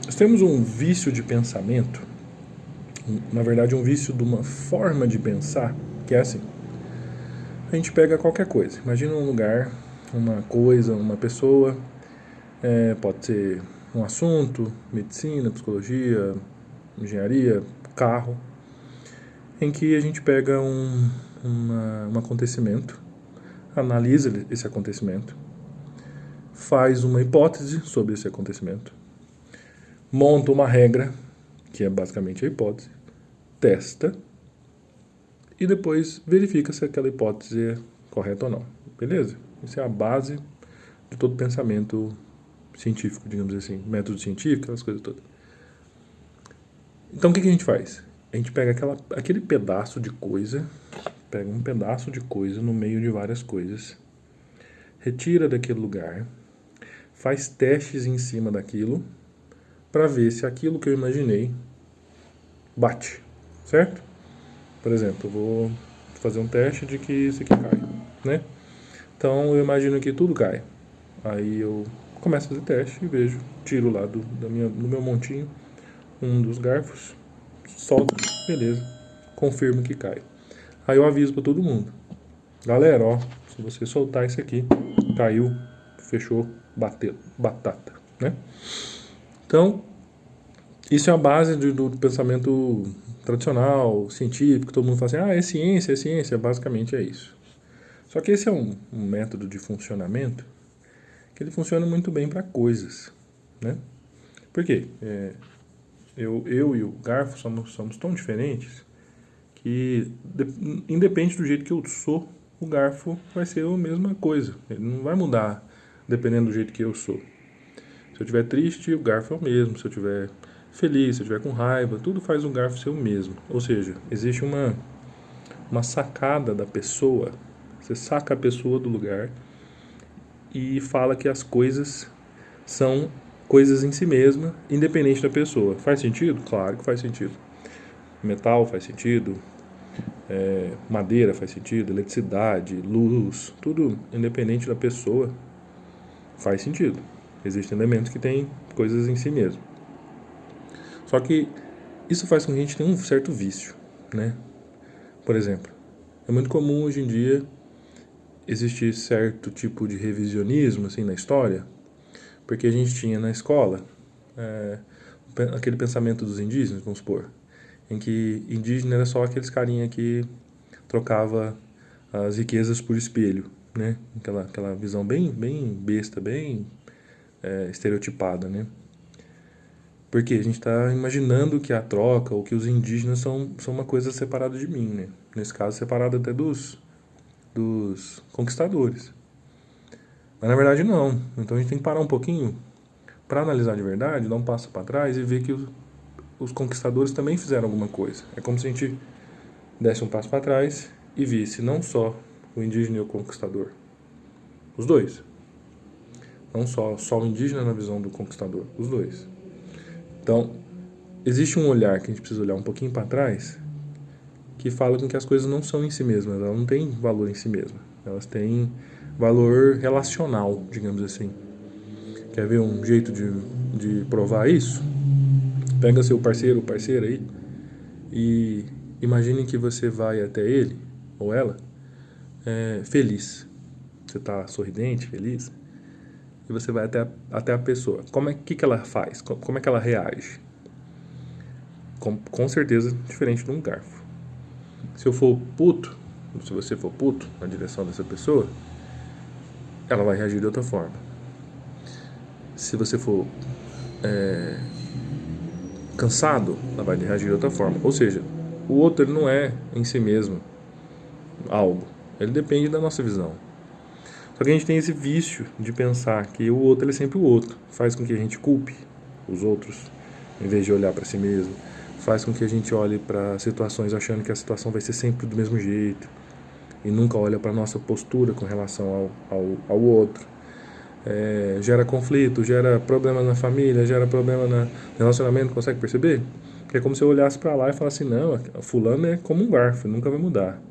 Nós temos um vício de pensamento, na verdade um vício de uma forma de pensar, que é assim. A gente pega qualquer coisa, imagina um lugar, uma coisa, uma pessoa, pode ser um assunto, medicina, psicologia, engenharia, carro, em que a gente pega um acontecimento, analisa esse acontecimento, faz uma hipótese sobre esse acontecimento, monta uma regra, que é basicamente a hipótese, testa e depois verifica se aquela hipótese é correta ou não. Beleza? Isso é a base de todo pensamento científico, digamos assim, método científico, aquelas coisas todas. Então o que a gente faz? A gente pega aquele pedaço de coisa, pega um pedaço de coisa no meio de várias coisas, retira daquele lugar, faz testes em cima daquilo para ver se aquilo que eu imaginei bate, certo? Por exemplo, eu vou fazer um teste de que isso aqui cai, né? Então eu imagino que tudo cai. Aí eu começo a fazer teste e vejo, tiro lá do meu montinho um dos garfos, solto, beleza, confirmo que cai. Aí eu aviso para todo mundo. Galera, ó, se você soltar isso aqui, caiu, fechou, bateu, batata, né? Então, isso é a base do pensamento tradicional, científico, todo mundo fala assim, é ciência, basicamente é isso. Só que esse é um método de funcionamento que ele funciona muito bem para coisas, né? Por quê? Eu e o garfo somos tão diferentes que, independente do jeito que eu sou, o garfo vai ser a mesma coisa. Ele não vai mudar dependendo do jeito que eu sou. Se eu estiver triste, o garfo é o mesmo. Se eu estiver feliz, se eu estiver com raiva, tudo faz o garfo ser o mesmo. Ou seja, existe uma sacada da pessoa. Você saca a pessoa do lugar e fala que as coisas são coisas em si mesma, independente da pessoa. Faz sentido? Claro que faz sentido. Metal faz sentido, madeira faz sentido, eletricidade, luz, tudo independente da pessoa faz sentido. Existem elementos que têm coisas em si mesmo. Só que isso faz com que a gente tenha um certo vício, né? Por exemplo, é muito comum hoje em dia existir certo tipo de revisionismo assim na história, porque a gente tinha na escola aquele pensamento dos indígenas, vamos supor, em que indígena era só aqueles carinha que trocava as riquezas por espelho, né? Aquela visão bem besta, bem estereotipada, né? Porque a gente está imaginando que a troca ou que os indígenas são uma coisa separada de mim, né? Nesse caso, separada até dos conquistadores. Mas na verdade não. Então a gente tem que parar um pouquinho para analisar de verdade, dar um passo para trás e ver que os conquistadores também fizeram alguma coisa. É como se a gente desse um passo para trás e visse não só o indígena e o conquistador, os dois. Não só o indígena na visão do conquistador, os dois. Então, existe um olhar que a gente precisa olhar um pouquinho para trás que fala com que as coisas não são em si mesmas, elas não têm valor em si mesmas. Elas têm valor relacional, digamos assim. Quer ver um jeito de provar isso? Pega seu parceiro ou parceira aí e imagine que você vai até ele ou ela feliz. Você está sorridente, feliz, e você vai até a pessoa. Que ela faz? Como é que ela reage? Com certeza diferente de um garfo. Se eu for puto, se você for puto na direção dessa pessoa, ela vai reagir de outra forma. Se você for cansado, ela vai reagir de outra forma. Ou seja, o outro ele não é em si mesmo algo. Ele depende da nossa visão. Só que a gente tem esse vício de pensar que o outro ele é sempre o outro. Faz com que a gente culpe os outros, em vez de olhar para si mesmo. Faz com que a gente olhe para situações achando que a situação vai ser sempre do mesmo jeito. E nunca olha para a nossa postura com relação ao outro. Gera conflito, gera problemas na família, gera problema no relacionamento, consegue perceber? É como se eu olhasse para lá e falasse, não, fulano é como um garfo, nunca vai mudar.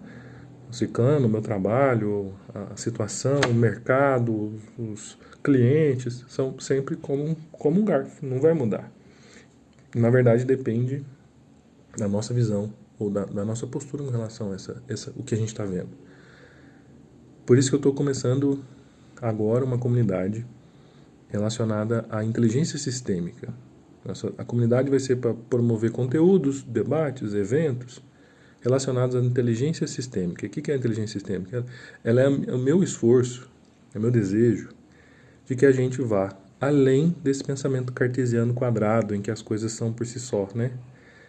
O ciclano, o meu trabalho, a situação, o mercado, os clientes, são sempre como um garfo, não vai mudar. Na verdade, depende da nossa visão ou da nossa postura em relação a o que a gente está vendo. Por isso que eu estou começando agora uma comunidade relacionada à inteligência sistêmica. A comunidade vai ser para promover conteúdos, debates, eventos relacionados à inteligência sistêmica. O que é a inteligência sistêmica? Ela é o meu esforço, é o meu desejo de que a gente vá além desse pensamento cartesiano quadrado em que as coisas são por si só, né?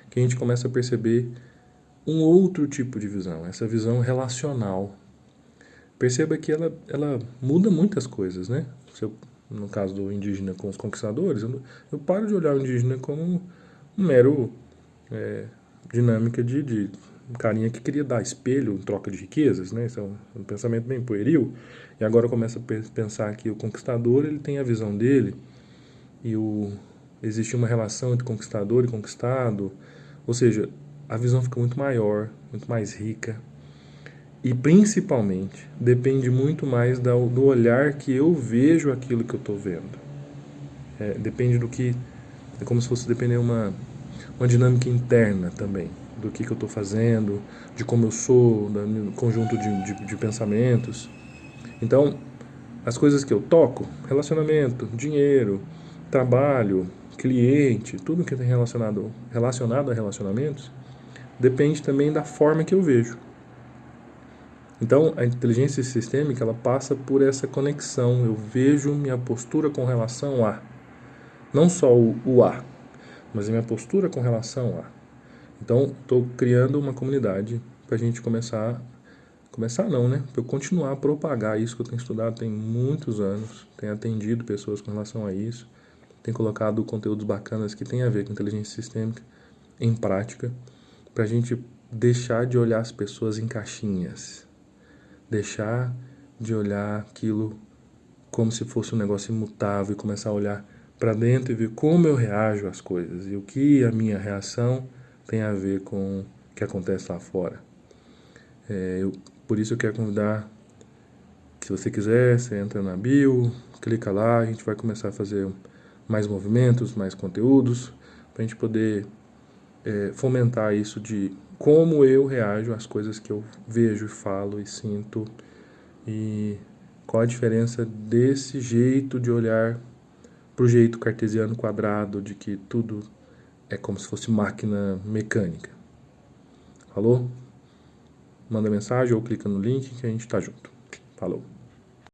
Que a gente começa a perceber um outro tipo de visão, essa visão relacional. Perceba que ela muda muitas coisas, né? No caso do indígena com os conquistadores, eu paro de olhar o indígena como um mero dinâmica de um carinha que queria dar espelho em troca de riquezas, né? Isso é um pensamento bem pueril. E agora eu começo a pensar que o conquistador ele tem a visão dele e existe uma relação entre conquistador e conquistado, ou seja, a visão fica muito maior, muito mais rica e principalmente depende muito mais do olhar que eu vejo aquilo que eu estou vendo. Depende do que é como se fosse depender uma dinâmica interna também do que eu estou fazendo, de como eu sou, do conjunto de pensamentos. Então, as coisas que eu toco, relacionamento, dinheiro, trabalho, cliente, tudo que tem relacionado a relacionamentos, depende também da forma que eu vejo. Então, a inteligência sistêmica, ela passa por essa conexão. Eu vejo minha postura com relação a, não só o a, mas a minha postura com relação a. Então, estou criando uma comunidade para a gente começar não, né? Para eu continuar a propagar isso que eu tenho estudado tem muitos anos, tenho atendido pessoas com relação a isso, tenho colocado conteúdos bacanas que tem a ver com inteligência sistêmica em prática, para a gente deixar de olhar as pessoas em caixinhas, deixar de olhar aquilo como se fosse um negócio imutável e começar a olhar para dentro e ver como eu reajo às coisas e o que a minha reação tem a ver com o que acontece lá fora. Por isso eu quero convidar, se você quiser, você entra na bio, clica lá, a gente vai começar a fazer mais movimentos, mais conteúdos, para a gente poder fomentar isso de como eu reajo às coisas que eu vejo, falo e sinto e qual a diferença desse jeito de olhar para o jeito cartesiano quadrado de que tudo é como se fosse máquina mecânica. Falou? Manda mensagem ou clica no link que a gente tá junto. Falou.